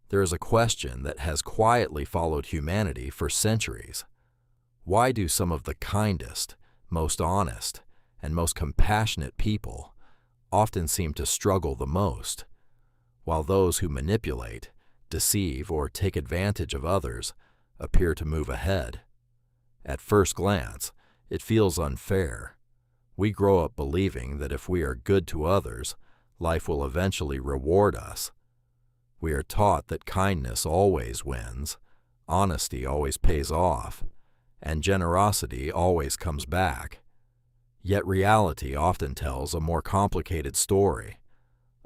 There is a question that has quietly followed humanity for centuries. Why do some of the kindest, most honest, and most compassionate people often seem to struggle the most, while those who manipulate, deceive, or take advantage of others appear to move ahead? At first glance, it feels unfair. We grow up believing that if we are good to others, life will eventually reward us. We are taught that kindness always wins, honesty always pays off, and generosity always comes back. Yet reality often tells a more complicated story.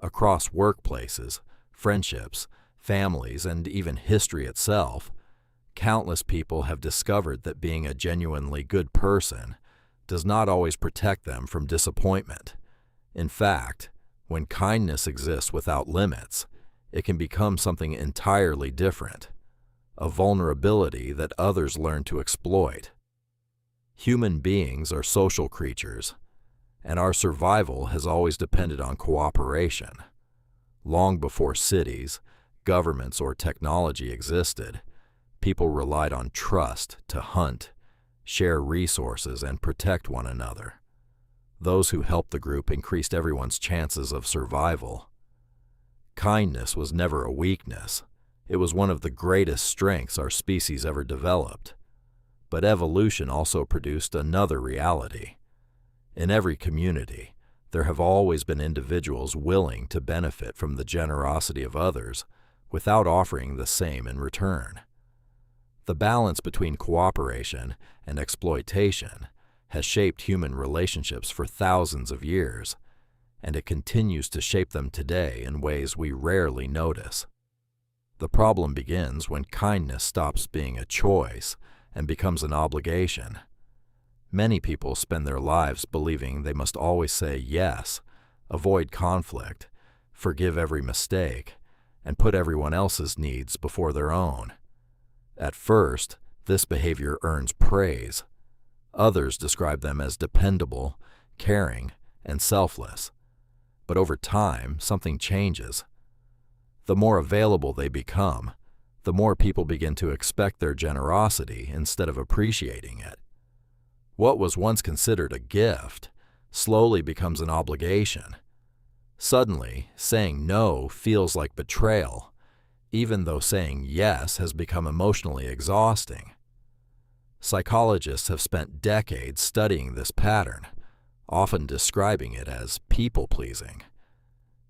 Across workplaces, friendships, families, and even history itself, countless people have discovered that being a genuinely good person does not always protect them from disappointment. In fact, when kindness exists without limits, it can become something entirely different, a vulnerability that others learn to exploit. Human beings are social creatures, and our survival has always depended on cooperation. Long before cities, governments, or technology existed, people relied on trust to hunt, share resources, and protect one another. Those who helped the group increased everyone's chances of survival. Kindness was never a weakness. It was one of the greatest strengths our species ever developed. But evolution also produced another reality. In every community, there have always been individuals willing to benefit from the generosity of others without offering the same in return. The balance between cooperation and exploitation has shaped human relationships for thousands of years, and it continues to shape them today in ways we rarely notice. The problem begins when kindness stops being a choice and becomes an obligation. Many people spend their lives believing they must always say yes, avoid conflict, forgive every mistake, and put everyone else's needs before their own. At first, this behavior earns praise. Others describe them as dependable, caring, and selfless. But over time, something changes. The more available they become, the more people begin to expect their generosity instead of appreciating it. What was once considered a gift slowly becomes an obligation. Suddenly, saying no feels like betrayal, even though saying yes has become emotionally exhausting. Psychologists have spent decades studying this pattern, often describing it as people-pleasing.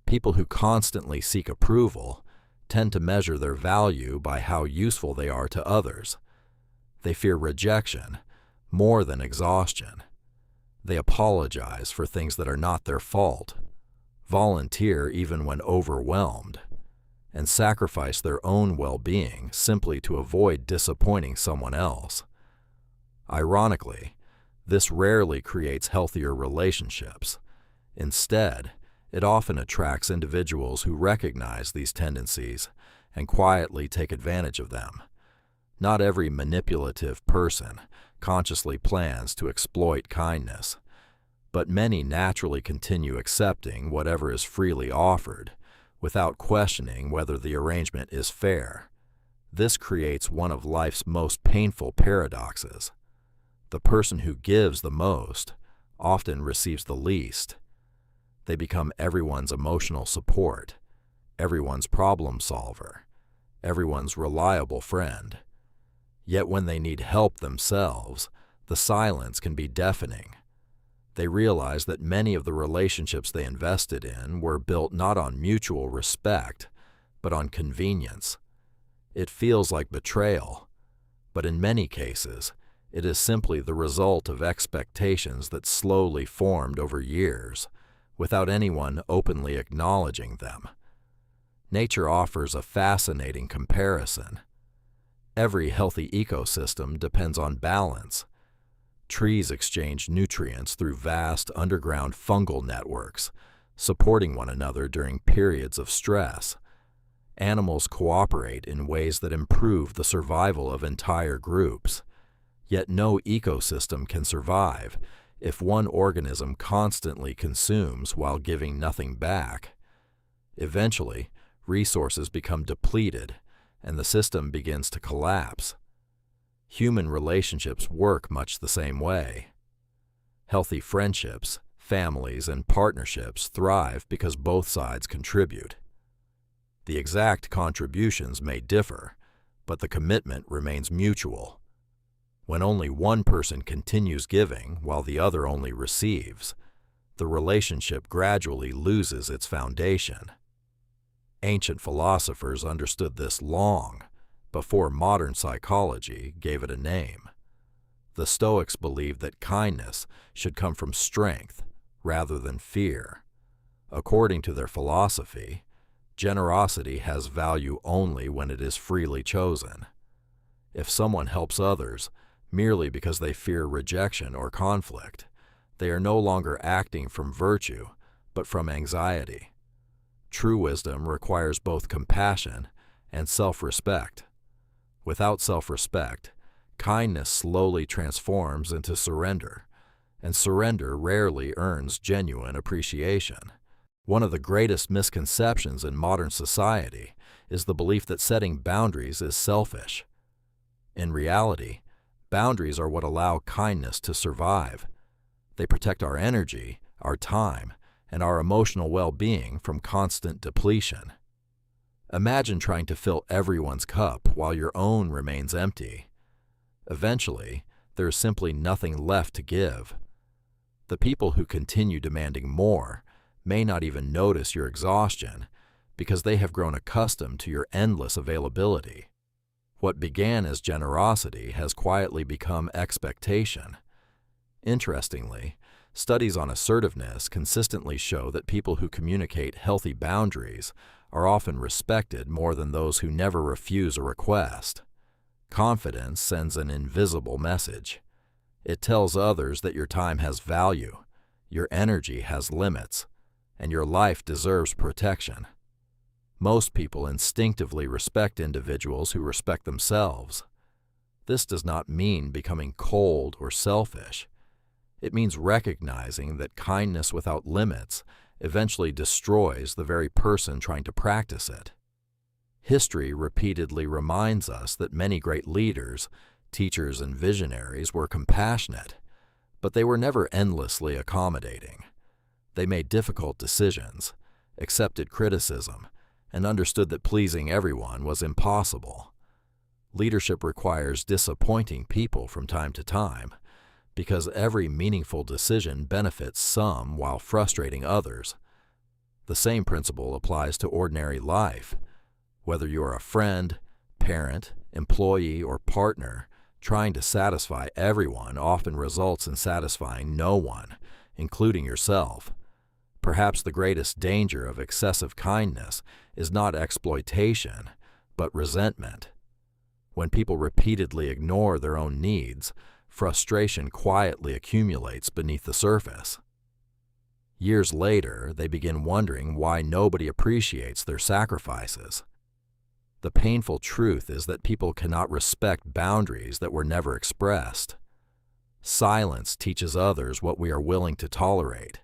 People who constantly seek approval tend to measure their value by how useful they are to others. They fear rejection more than exhaustion. They apologize for things that are not their fault, volunteer even when overwhelmed, and sacrifice their own well-being simply to avoid disappointing someone else. Ironically, this rarely creates healthier relationships. Instead, it often attracts individuals who recognize these tendencies and quietly take advantage of them. Not every manipulative person consciously plans to exploit kindness, but many naturally continue accepting whatever is freely offered without questioning whether the arrangement is fair. This creates one of life's most painful paradoxes. The person who gives the most often receives the least. They become everyone's emotional support, everyone's problem solver, everyone's reliable friend. Yet when they need help themselves, the silence can be deafening. They realize that many of the relationships they invested in were built not on mutual respect, but on convenience. It feels like betrayal, but in many cases, it is simply the result of expectations that slowly formed over years, without anyone openly acknowledging them. Nature offers a fascinating comparison. Every healthy ecosystem depends on balance. Trees exchange nutrients through vast underground fungal networks, supporting one another during periods of stress. Animals cooperate in ways that improve the survival of entire groups. Yet no ecosystem can survive if one organism constantly consumes while giving nothing back. Eventually, resources become depleted, and the system begins to collapse. Human relationships work much the same way. Healthy friendships, families, and partnerships thrive because both sides contribute. The exact contributions may differ, but the commitment remains mutual. When only one person continues giving while the other only receives, the relationship gradually loses its foundation. Ancient philosophers understood this long before modern psychology gave it a name. The Stoics believed that kindness should come from strength rather than fear. According to their philosophy, generosity has value only when it is freely chosen. If someone helps others merely because they fear rejection or conflict, they are no longer acting from virtue, but from anxiety. True wisdom requires both compassion and self-respect. Without self-respect, kindness slowly transforms into surrender, and surrender rarely earns genuine appreciation. One of the greatest misconceptions in modern society is the belief that setting boundaries is selfish. In reality, boundaries are what allow kindness to survive. They protect our energy, our time, and our emotional well-being from constant depletion. Imagine trying to fill everyone's cup while your own remains empty. Eventually, there is simply nothing left to give. The people who continue demanding more may not even notice your exhaustion because they have grown accustomed to your endless availability. What began as generosity has quietly become expectation. Interestingly, studies on assertiveness consistently show that people who communicate healthy boundaries are often respected more than those who never refuse a request. Confidence sends an invisible message. It tells others that your time has value, your energy has limits, and your life deserves protection. Most people instinctively respect individuals who respect themselves. This does not mean becoming cold or selfish. It means recognizing that kindness without limits eventually destroys the very person trying to practice it. History repeatedly reminds us that many great leaders, teachers, and visionaries were compassionate, but they were never endlessly accommodating. They made difficult decisions, accepted criticism, and understood that pleasing everyone was impossible. Leadership requires disappointing people from time to time, because every meaningful decision benefits some while frustrating others. The same principle applies to ordinary life. Whether you are a friend, parent, employee, or partner, trying to satisfy everyone often results in satisfying no one, including yourself. Perhaps the greatest danger of excessive kindness is not exploitation, but resentment. When people repeatedly ignore their own needs, frustration quietly accumulates beneath the surface. Years later, they begin wondering why nobody appreciates their sacrifices. The painful truth is that people cannot respect boundaries that were never expressed. Silence teaches others what we are willing to tolerate.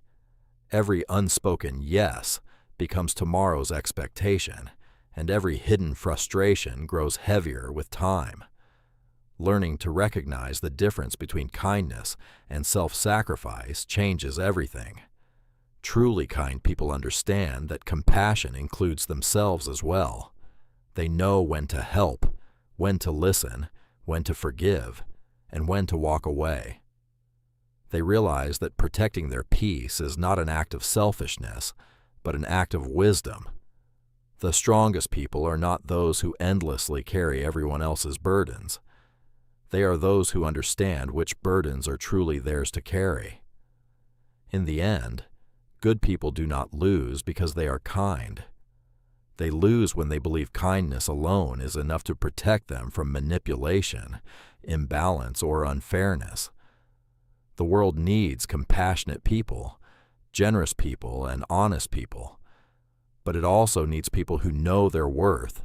Every unspoken yes becomes tomorrow's expectation, and every hidden frustration grows heavier with time. Learning to recognize the difference between kindness and self-sacrifice changes everything. Truly kind people understand that compassion includes themselves as well. They know when to help, when to listen, when to forgive, and when to walk away. They realize that protecting their peace is not an act of selfishness, but an act of wisdom. The strongest people are not those who endlessly carry everyone else's burdens. They are those who understand which burdens are truly theirs to carry. In the end, good people do not lose because they are kind. They lose when they believe kindness alone is enough to protect them from manipulation, imbalance, or unfairness. The world needs compassionate people, generous people, and honest people. But it also needs people who know their worth,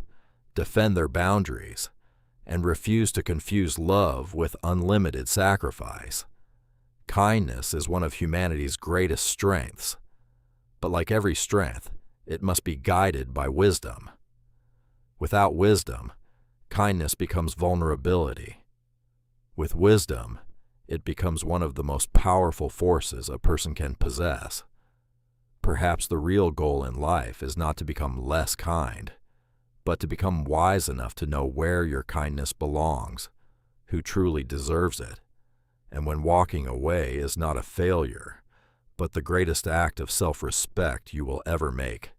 defend their boundaries, and refuse to confuse love with unlimited sacrifice. Kindness is one of humanity's greatest strengths. But like every strength, it must be guided by wisdom. Without wisdom, kindness becomes vulnerability. With wisdom, it becomes one of the most powerful forces a person can possess. Perhaps the real goal in life is not to become less kind, but to become wise enough to know where your kindness belongs, who truly deserves it, and when walking away is not a failure, but the greatest act of self-respect you will ever make.